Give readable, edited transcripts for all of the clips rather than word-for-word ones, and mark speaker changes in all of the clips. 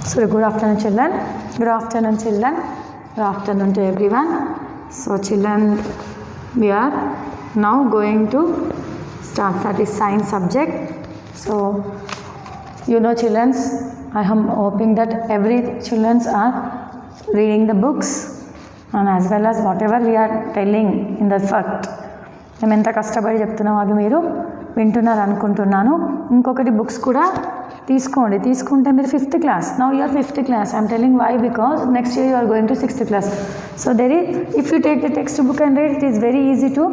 Speaker 1: So good afternoon children. Good afternoon children. Good afternoon to everyone. So children, we are now going to start that is science subject. So you know children, I am hoping that every children are reading the books and as well as whatever we are telling in the fact. మేము ఎంత కష్టపడి చెప్తున్నాం అవి మీరు వింటున్నారు అనుకుంటున్నాను. ఇంకొకటి books కూడా తీసుకోండి, తీసుకుంటే మీరు 5th class. Now you are 5th class. I am telling why, because next year you are going to 6th class. So there is, if you take the textbook and read, it is very easy to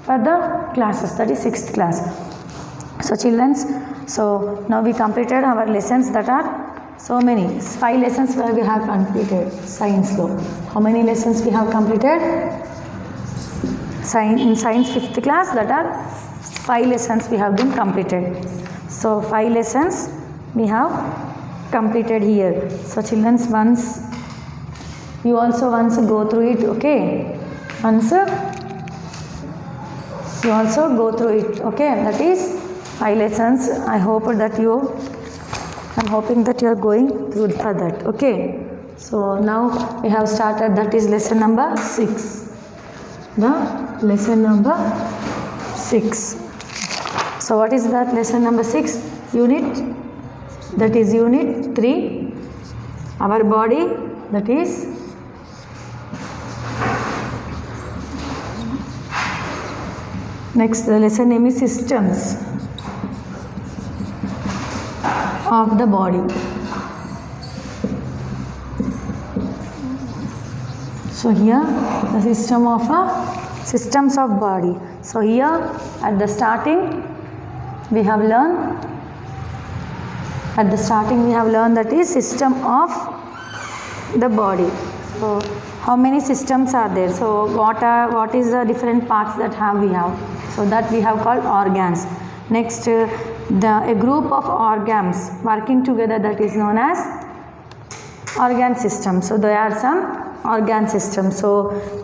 Speaker 1: for the classes, that is 6th class. So children, so now we completed our lessons that are so many 5 lessons where we have completed science law. How many lessons we have completed? In science 5th class, that are 5 lessons we have been completed. So 5 lessons we have completed here. So children, once you also go through it, okay? Once you also go through it, okay? That is 5 lessons. I'm hoping that you are going through for that, okay? So now we have started, that is lesson number 6. The lesson number 6. So what is that lesson number 6? Unit, that is unit 3. Our body, that is next. The lesson name is systems of the body. So here the systems of body. So here at the starting we have learned that is system of the body. So how many systems are there? So what is the different parts that we have? So that we have called organs. Next a group of organs working together, that is known as organ system. So there are some organ systems. So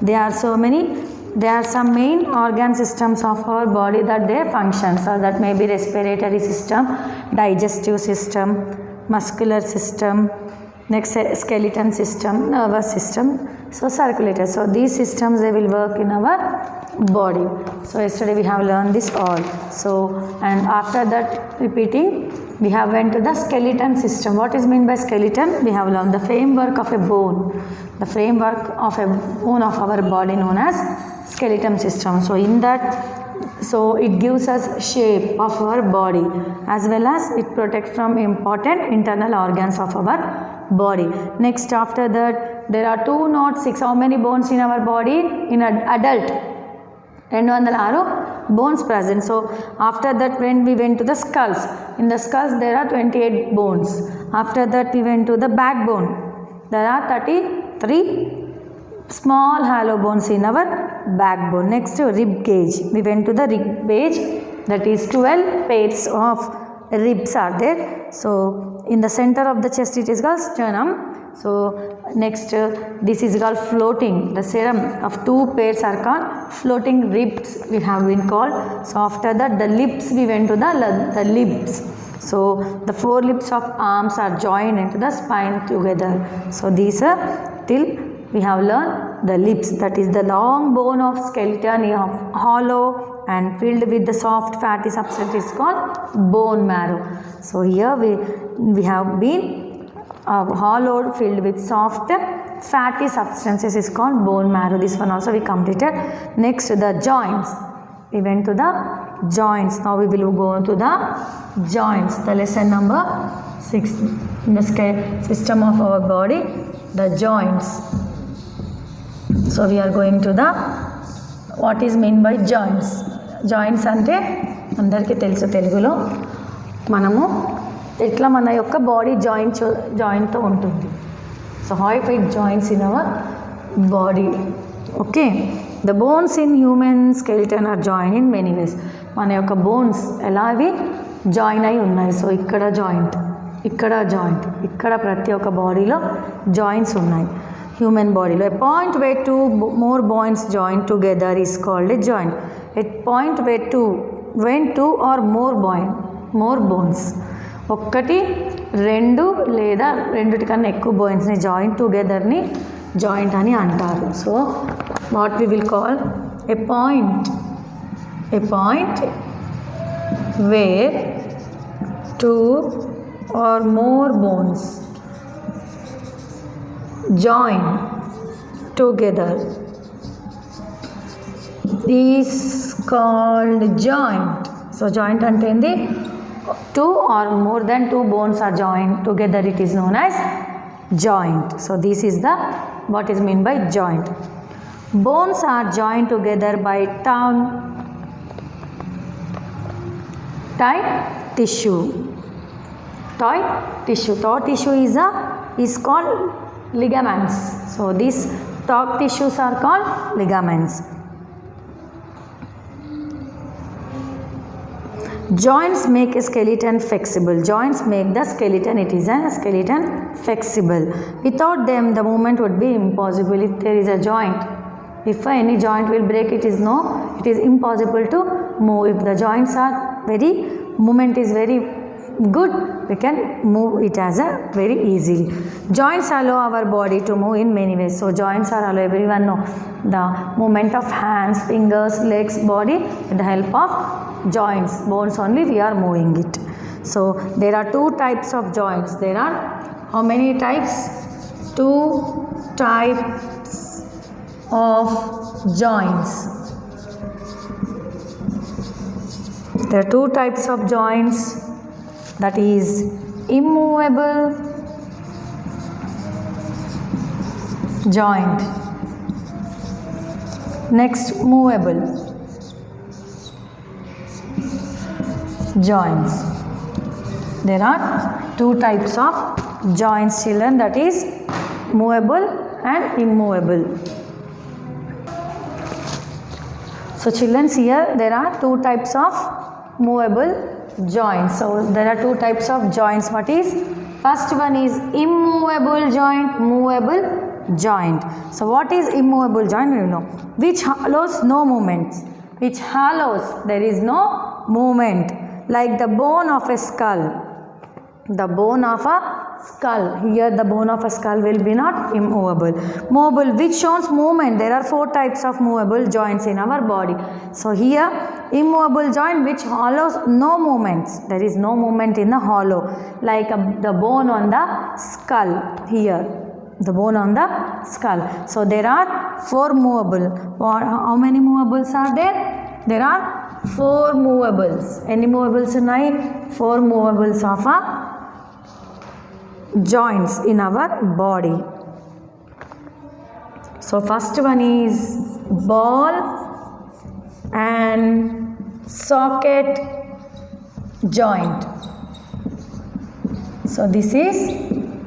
Speaker 1: there are some main organ systems of our body that they function. So that may be respiratory system, digestive system, muscular system, next skeleton system, nervous system, so circulatory. So these systems, they will work in our body. So yesterday we have learned this all. So and after that repeating, we have went to the skeleton system. What is meant by skeleton? We have learned the framework of a bone. The framework of a bone of our body known as skeleton system. So in that, so it gives us shape of our body as well as it protects from important internal organs of our body. Next after that, there are 206. How many bones in our body? In an adult, 206 bones present. So after that, when we went to the skulls, in the skulls there are 28 bones. After that we went to the backbone. There are 33 small hollow bones in our backbone. Next rib cage. We went to the rib cage, that is 12 pairs of ribs are there. So in the center of the chest it is called sternum. So next this is called floating. The serum of 2 pairs are called floating ribs, we have been called. So after that the lips, we went to the lips. So the 4 lips of arms are joined into the spine together. So these are till we have learned the lips, that is the long bone of skeleton of hollow and filled with the soft fatty substance is called bone marrow. So here we have been hollowed, filled with soft fatty substances is called bone marrow. This one also we completed. Next the joints. We went to the joints. Now we will go to the joints. The lesson number 6 in the system of our body, the joints. So we are going to the what is meant by joints. Joints అంటే అందరికీ తెలుసు తెలుగులో, మనము ఎట్లా మన యొక్క body జాయింట్తో ఉంటుంది. So how it joins in our body, okay? The bones in human skeleton are joined in many ways. మన యొక్క బోన్స్ ఎలా అవి జాయిన్ అయి ఉన్నాయి. సో ఇక్కడ జాయింట్, ఇక్కడ జాయింట్, ఇక్కడ ప్రతి ఒక్క బాడీలో జాయింట్స్ ఉన్నాయి. హ్యూమన్ బాడీలో a point where 2 more bones join together is called a joint. A point where 2 or more bones ఒక్కటి రెండు లేదా రెండిటి కన్నా ఎక్కువ బోన్స్ని జాయింట్ టుగెదర్ని జాయింట్ అని అంటారు. So what we will call a point where two are more bones join together is called joint. So joint ante endi, two or more than two bones are joined together, it is known as joint. So this is the what is meant by joint. Bones are joined together by tight tissue. Taut tissue is called ligaments. So these taut tissues are called ligaments. Joints make a skeleton flexible. Joints make the skeleton, it is a skeleton flexible. Without them the movement would be impossible. If there is a joint, if any joint will break, it is impossible to move. If the joints are movement is very good, we can move it as a very easily. Joints allow our body to move in many ways. So joints are allow, everyone know the movement of hands, fingers, legs, body with the help of joints. Bones only we are moving it. So there are two types of joints. There are how many types? Two types of joints. There are two types of joints, that is immovable joint. Next, movable joints. There are two types of joints, children, that is movable and immovable. So children, here there are two types of movable joints. So there are two types of joints. What is? First one is immovable joint, movable joint. So what is immovable joint? We know which allows no movement. Which allows there is no movement, like the bone of a skull. The bone of a skull. Here the bone of a skull will be not immovable. Movable, which shows movement. There are four types of movable joints in our body. So here immovable joint which allows no movements. There is no movement in the hollow, like the bone on the skull. Here the bone on the skull. So there are four movable. How many movables are there? There are four movables. Any movables unnai? Four movables of a joints in our body. So first one is ball and socket joint. So this is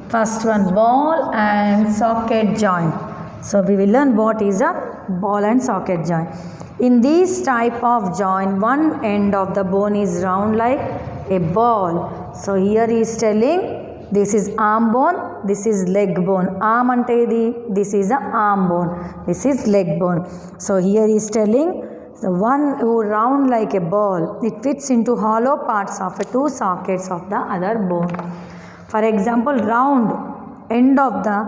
Speaker 1: first one, ball and socket joint. So we will learn what is a ball and socket joint. In this type of joint, one end of the bone is round like a ball. So here he is telling this is arm bone, this is leg bone. Arm ante idi, this is a arm bone, this is leg bone. So here he is telling the one who round like a ball, it fits into hollow parts of the two sockets of the other bone. For example, round end of the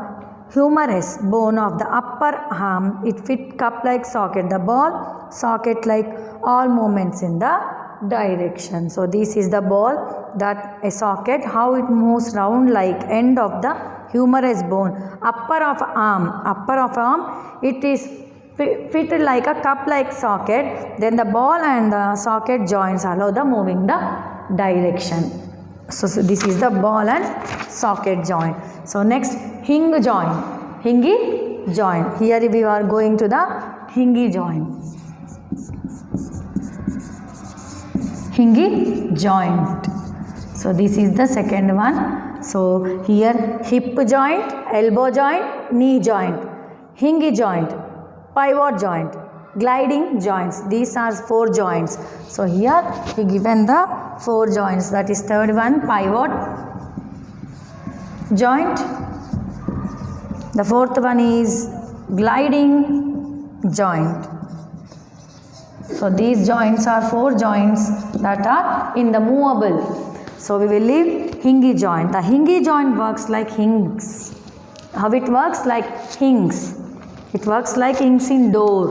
Speaker 1: humerus bone of the upper arm, it fit cup like socket. The ball socket like all movements in the direction. So this is the ball, that a socket, how it moves round like end of the humerus bone, upper of arm, it is fitted like a cup like socket. Then the ball and the socket joints allow the moving the direction. So this is the ball and socket joint. So next, hinge joint. Here we are going to the hinge joint. Hinge joint. So this is the second one. So here hip joint, elbow joint, knee joint, hinge joint, pivot joint, gliding joints. These are four joints. So here we given the four joints. That is third one, pivot joint. The fourth one is gliding joint. So these joints are four joints that are in the movable. So we will leave hinge joint. The hinge joint works like hinges. How it works? Like hinges. It works like hinges in door.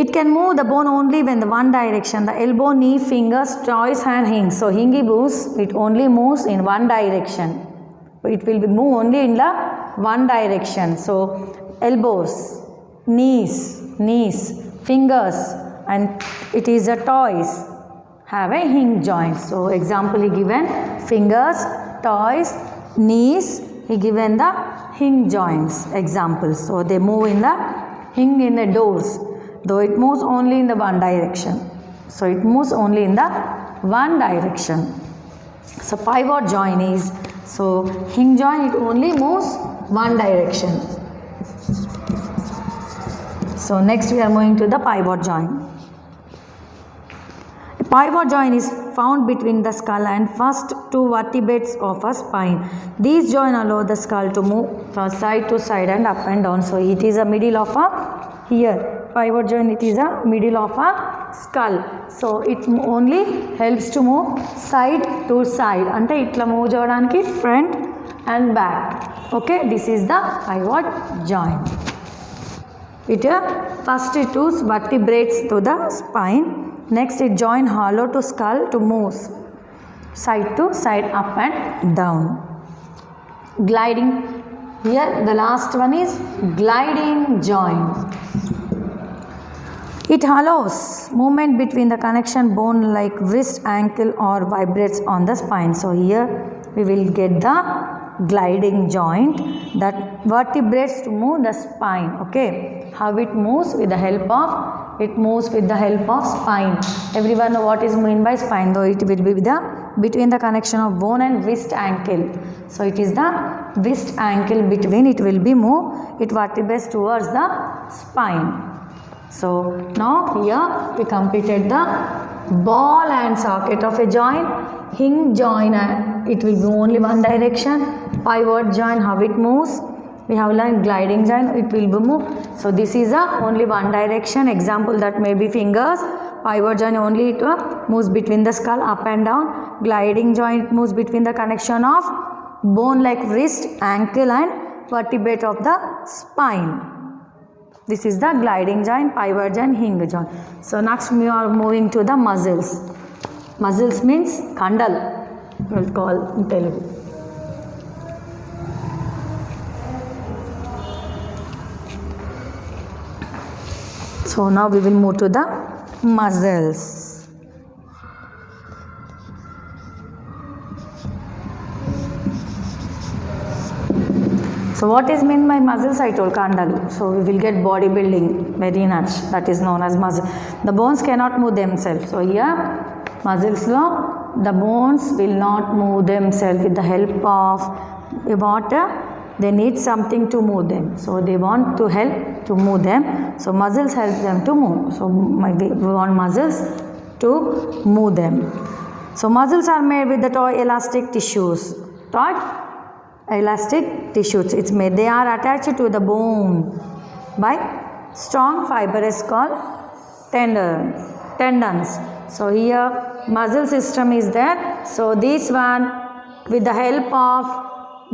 Speaker 1: It can move the bone only when the one direction, the elbow, knee, fingers, toes and hinge. So hinge moves, it only moves in one direction. It will be move only in the one direction. So elbows, knees, fingers and it is a toes have a hinge joint. So example he given fingers, toes, knees, he given the hinge joints examples. So they move in the hinge in the doors, though it moves only in the one direction. So it moves only in the one direction. So pivot joint is, so hinge joint it only moves one direction. So next we are moving to the pivot joint. A pivot joint is found between the skull and first two vertebrae of a spine. These joints allow the skull to move from side to side and up and down. So it is a middle of a here. Pivot joint, it is a middle of a skull. So it only helps to move side to side. Ante itla move cheyadaniki front and back. Okay, this is the pivot joint. It first it two vertebrae to the spine. Next it join hollow to skull to move side to side, up and down. Gliding. Here the last one is gliding joint. It allows movement between the connection bone like wrist, ankle or vibrates on the spine. So here we will get the gliding joint that vertebrates to move the spine. Okay, how it moves? With the help of, it moves with the help of spine. Everyone know what is meant by spine, though it will be the between the connection of bone and wrist, ankle. So it is the wrist, ankle between, it will be move, it vertebrates towards the spine. So now here we completed the ball and socket of a joint. Hinge joint, it will be only one direction. Pivot joint, how it moves? We have learned gliding joint, it will be move. So this is a only one direction. Example that may be fingers. Pivot joint only it moves between the skull up and down. Gliding joint moves between the connection of bone like wrist, ankle and vertebrae of the spine. This is the gliding joint, pivot joint, hinge joint. So next we are moving to the muscles. Muscles means kandal, we will call in Telugu. So now we will move to the muscles. So what is meant by muscles? I told kandalu. So we will get bodybuilding very much. That is known as muscle. The bones cannot move themselves. So here muscles law, the bones will not move themselves with the help of water. They need something to move them. So they want to help to move them. So muscles help them to move. So we want muscles to move them. So muscles are made with the toy elastic tissues. Toy elastic tissues. It's made. They are attached to the bone by strong fibers called tendons. So here muscle system is there. So this one with the help of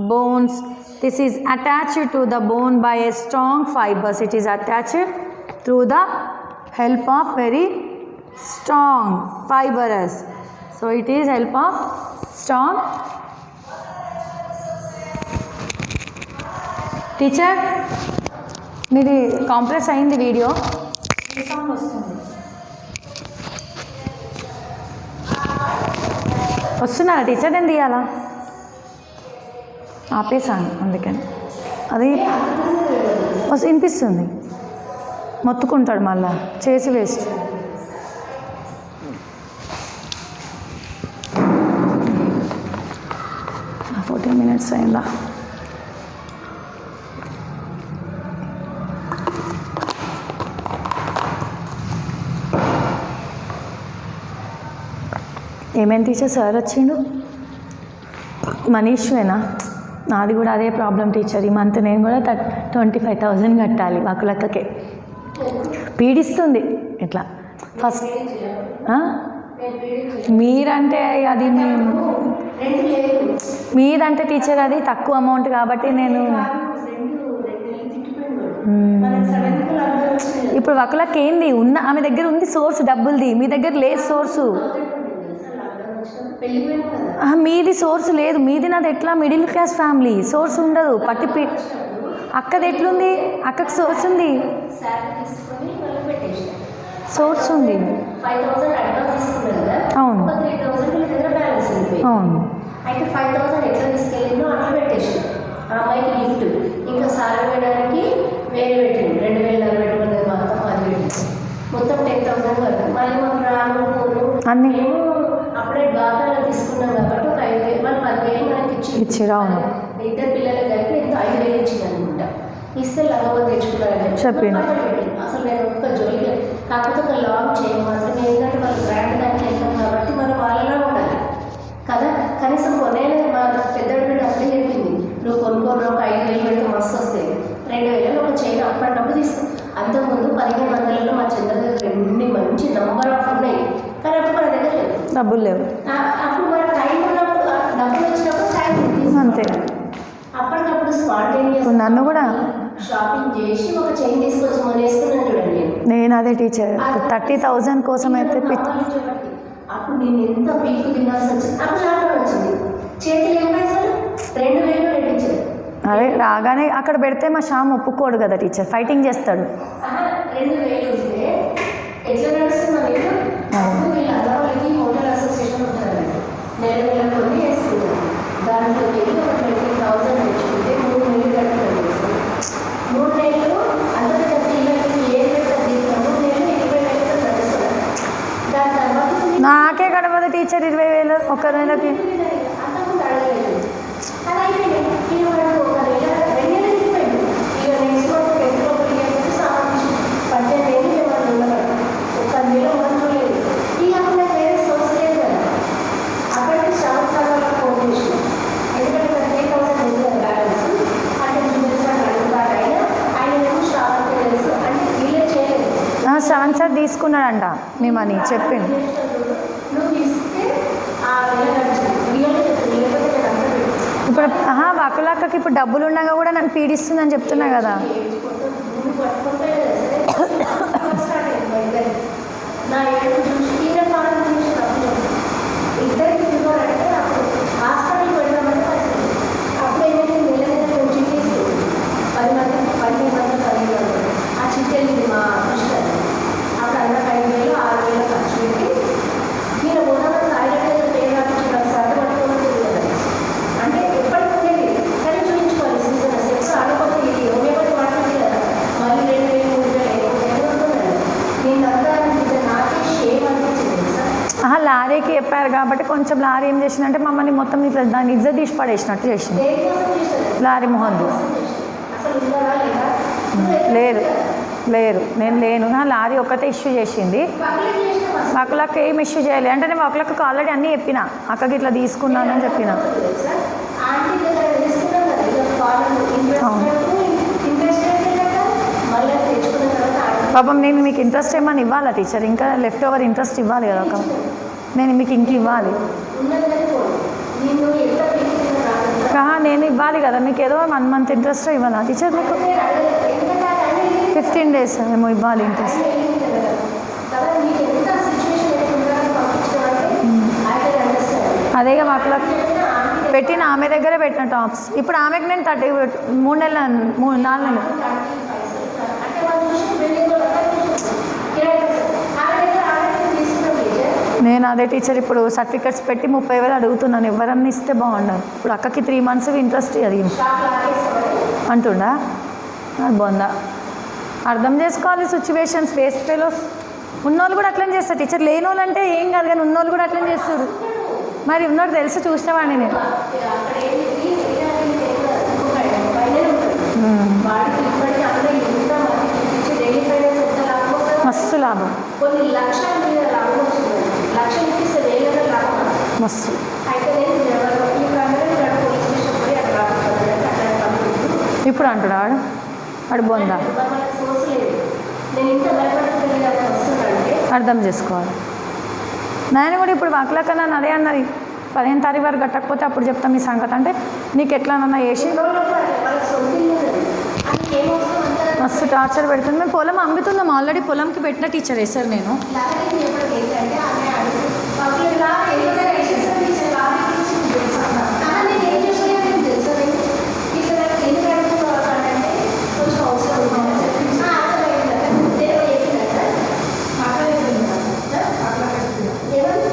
Speaker 1: bones, this is attached to the bone by a strong fibers. It is attached through the help of very strong fibers. So it is help of strong. Teacher మీది compress అయింది video, sound వస్తుంది. వస్తున్నారా teacher? నేను తీయాలా? ఆపేసాను అందుకని. అది వినిపిస్తుంది, మొత్తుకుంటాడు మళ్ళా, చేసి వేస్ట్. 14 minutes అయిందా? ఏమేమి టీచర్ సార్ వచ్చిండు? మనీష్వేనా? నాది కూడా అదే ప్రాబ్లం టీచర్. ఈ మంత్ నేను కూడా 25,000 కట్టాలి వాకులక్కకే. పీడిస్తుంది ఇట్లా ఫస్ట్. మీరంటే అది మేము మీదంటే టీచర్ అది తక్కువ అమౌంట్ కాబట్టి నేను ఇప్పుడు ఒకళ్ళకి ఏంది ఉన్న ఆమె దగ్గర ఉంది సోర్స్ డబ్బులది, మీ దగ్గర లేదు సోర్సు. మీది సోర్స్ లేదు, మీది నాది ఎట్లా మిడిల్ క్లాస్ ఫ్యామిలీ, సోర్స్ ఉండదు. అక్కది ఎట్లుంది, అక్కకి సోర్స్ ఉంది, సోర్స్ ఉంది. అవును అవును.
Speaker 2: అయితే 5,000 ఎట్లా తీసుకెళ్ళిందో అట్లా పెట్టేసి ఆ అమ్మాయికి గిఫ్ట్, ఇంకా సార్ వేయడానికి వేరే పెట్టింది 2,000 పెట్టుకున్నది మొత్తం 10 పెట్టింది, మొత్తం 10,000 వరకు. మళ్ళీ మాకు రాను పోను
Speaker 1: అన్నీ
Speaker 2: మేము అప్పుడే బాగా తీసుకున్నాం కాబట్టి ఒక 5,000 వాళ్ళు 10,000 మనకి
Speaker 1: ఇచ్చారు. అవును,
Speaker 2: ఇద్దరు పిల్లలకి కలిపి ఎంతో 5,000 ఇచ్చింది అనుకుంటా. ఇస్తే లంగమని తెచ్చుకున్నారని
Speaker 1: చెప్పింది.
Speaker 2: అసలు నేను ఒక్క జోలికి కాకపోతే ఒక లాంగ్ చేయం మాత్రం, ఏంటంటే వాళ్ళు బ్రాండ్ దానికి వెళ్తాం కాబట్టి మనం వాళ్ళలా ఉండాలి కదా. కనీసం కొనేది మా పెద్దోడు బిడ్డ అప్పుడే చెప్పింది, నువ్వు కొనుక్కొని ఒక 5,000 పెడితే మస్తు వస్తాయి, 2,000 ఒక చైన్ అప్పటికప్పుడు తీస్తాం. అంతకుముందు 1,500 మా చంద్ర దగ్గర ఎన్ని మంచి నంబర్ ఆఫ్ ఉన్నాయి, కానీ అప్పుడు మన దగ్గర లేవు,
Speaker 1: డబ్బులు లేవు.
Speaker 2: అప్పుడు మన టైం ఉన్నప్పుడు డబ్బులు వచ్చినప్పుడు టైం
Speaker 1: అంతే.
Speaker 2: అప్పటికప్పుడు స్పాంటేనియస్
Speaker 1: నన్ను కూడా
Speaker 2: షాపింగ్ చేసి ఒక చైన్ తీసుకొచ్చి మొనేసుకున్నాను చూడండి.
Speaker 1: నేను అదే టీచర్ 30,000 కోసం అయితే
Speaker 2: అప్పుడు నేను ఎంత పీకు తినాల్సి వచ్చింది. అప్పుడు లాక్డౌన్ వచ్చింది, చేతులు ఏం పైసలు 2,000 పెట్టించారు.
Speaker 1: అదే రాగానే అక్కడ పెడితే మా శ్యామ్ ఒప్పుకోడు కదా టీచర్, ఫైటింగ్ చేస్తాడు.
Speaker 2: 2,000 ఉంటే ఎట్లా నడుస్తుంది అనేది. అప్పుడు వీళ్ళు అన్నవాళ్ళకి హోటల్ అసోసియేషన్ ఉంటారండి, నెల కొన్ని వేసుకున్నారు. దాంట్లో వెళ్ళి ఒక 20,000 తెచ్చుకుంటే 3 నెలలు కట్టుకోవాలి. 3 నెలలు అందరూ కట్టి ఇళ్ళకి ఏ పెడతారు, 3 నెలలు 20,000 నడుస్తున్నారు. దాని తర్వాత
Speaker 1: నాకే గడవదు టీచర్ 20,000 ఒక నెలకి.
Speaker 2: అంతకుముందు అడగలేదు, అది అయిపోయింది. ఇక వాడు ఒక నెల 2 నెలలు అయిపోయింది. ఇక నెక్స్ట్ మంత్ 10 లోపలికి సాధించి 18,000 వాళ్ళు ఉండబడి ఒక నెల ఉండలేదు. ఇక అప్పుడు నాకు వేరే సోర్స్ లేదు కదా. అక్కడికి శ్రావణ సాగర్లో ఫోన్ చేసి, ఎందుకంటే 30,000 ఉంది కదా బ్యాలెన్స్, అంటే చూపించాను అడుగుతాడు అయినా ఆయన ఏమో శ్రావణకి తెలుసు అంటే వీళ్ళే చేయలేదు.
Speaker 1: శ్రావణ్ సార్ తీసుకున్నాడంట మీ మనీ చెప్పింది.
Speaker 2: నువ్వు తీసుకుంటే ఆ నెల నడిచింది, లేకపోతే నేను అంతా పెట్టి
Speaker 1: ఇప్పుడు వకులక్కకి ఇప్పుడు డబ్బులు ఉండగా కూడా నన్ను పీడిస్తుందని చెప్తున్నా కదా.
Speaker 2: నా ఏడు చూసి తీరే పాలన చూసి ఇద్దరికి ఫీవర్ అంటే అప్పుడు హాస్పిటల్కి వెళ్ళామంటే పరిస్థితి. అప్పుడు ఏమైతే నెల నెల చిట్టేసి 10 మంది 15 మంది 15 మంది ఆ చిట్టి వెళ్ళింది మా దృష్టి. అప్పుడు అన్న 5,000 6,000 ఖర్చు పెట్టి నేను పోదామని సాయిలెంట్ పేరు రాపించిన సర్దు పట్టుకోవాలి అంటే ఎప్పటికి ఉండేది, కానీ చూపించుకోవాలి సీజన్ ఎప్పుడు ఆడకపోతే ఇది హోమియోపతి వాడుతుంది కదా, మళ్ళీ 2,000 3,000 ఉంటుందండి. నేను అంతా నాకే షేమ్ అనిపించింది సార్.
Speaker 1: లారీకి చెప్పారు కాబట్టి కొంచెం లారీ ఏం చేసిందంటే మమ్మల్ని మొత్తం ఇట్లా దాన్ని ఇజ్జత్ తీసి పడేసినట్టు చేసింది.
Speaker 2: దేనికోసం చేశారు
Speaker 1: లారీ మొహంది
Speaker 2: అసలు ఉన్నారా లేదా
Speaker 1: లేదు లేరు, నేను లేను. లారీ ఒక్కటే ఇష్యూ చేసింది, వకులక్క ఏం ఇష్యూ చేయలేదు. అంటే నేను వకులక్కకు ఆల్రెడీ అన్నీ చెప్పిన, అక్కకి ఇట్లా తీసుకున్నానని చెప్పిన. పాపం నేను మీకు ఇంట్రెస్ట్ ఏమని ఇవ్వాలా టీచర్, ఇంకా లెఫ్ట్ ఓవర్ ఇంట్రెస్ట్ ఇవ్వాలి కదా ఒక, నేను మీకు ఇంక ఇవ్వాలి. నేను ఇవ్వాలి కదా మీకు, ఏదో 1 మంత్ ఇంట్రెస్ట్ ఇవ్వాలా టీచర్ మీకు? 15 days ఏమో ఇవ్వాలి ఇంట్రెస్ట్. అదేగా మాకు పెట్టిన ఆమె దగ్గరే పెట్టిన టాప్స్. ఇప్పుడు ఆమెకు నేను 3 నెలలు 4 నెలలు నేను అదే టీచర్ ఇప్పుడు సర్టిఫికెట్స్ పెట్టి 30,000 అడుగుతున్నాను, ఎవరన్నా ఇస్తే బాగుండదు. ఇప్పుడు అక్కకి 3 months ఇంట్రెస్ట్ అది అంటుండా. అది బాగుందా, అర్థం చేసుకోవాలి సిచ్యువేషన్స్. ఫేస్ ఫెలోస్ ఉన్నోళ్ళు కూడా అట్లనే చేస్తారు టీచర్, లేని వాళ్ళు అంటే ఏం కాదు కానీ ఉన్నోళ్ళు కూడా అట్లనే చేస్తారు. మరి ఉన్నోడు తెలిసి చూసేవాడిని నేను. మస్తు లాభం, మస్తు. ఇప్పుడు అంటున్నా వాడు బొందా, అర్థం చేసుకోవాలి. నేను కూడా ఇప్పుడు వకులక్క నన్ను అదే అన్నది, 15వ తారీఖు వరకు కట్టకపోతే అప్పుడు చెప్తాం మీ సంగతి అంటే నీకు ఎట్లానన్నా వేసి
Speaker 2: వాళ్ళకి సొంత ఇల్లు ఉన్నది. అది ఏమవసరం అంతా
Speaker 1: మస్తు టార్చర్ పెడుతుంది. మేము పొలం అమ్ముతున్నాం ఆల్రెడీ, పొలంకి పెట్టిన టీచరే సార్ నేను.
Speaker 2: లారీ చెప్పడం ఏంటంటే ఆమె అడుగు మాకు ఇలా ఏదైనా వేసేసారు టీచర్ లారీ గురించి మీకు తెలుసా? నేను ఏం చేసినా మీకు తెలుసా? టీచర్ నాకు ఎందుకు అడుగుతున్నారు అంటే కొంచెం అవసరం ఉందని చెప్పి అర్థమైంది కదా, నేను చెప్పింది కదా అట్లా చెప్పింది ఏమని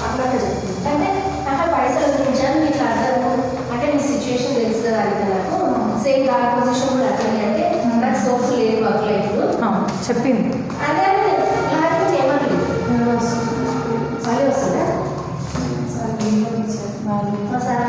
Speaker 2: అట్లా చెప్పింది అంటే నాకు పైసలు గురించి అని మీకు అర్థము అంటే మీ సిచ్యువేషన్ తెలుసు కదా అది నాకు సేమ్ దాని పొజిషన్ కూడా అట్లనే అంటే నాకు సోర్స్ లేదు వర్క్ లైఫ్
Speaker 1: చెప్పింది.
Speaker 2: అదే లేకపోతే ఏమని మళ్ళీ వస్తుందా సార్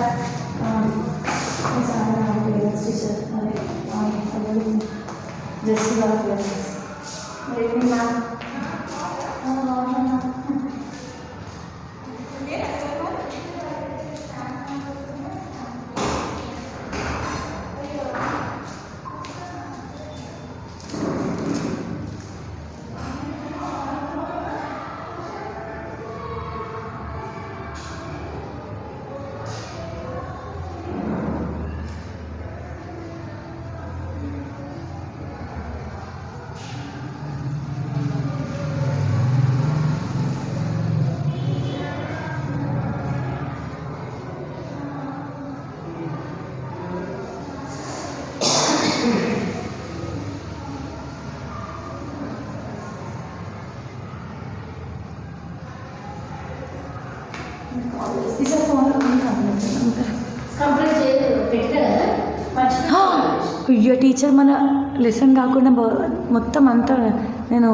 Speaker 2: కంప్లీట్ చేయలేదు పెట్టినా కదా మర్చిపో
Speaker 1: అయ్యో టీచర్ మన లెసన్ కాకుండా మొత్తం అంతా నేను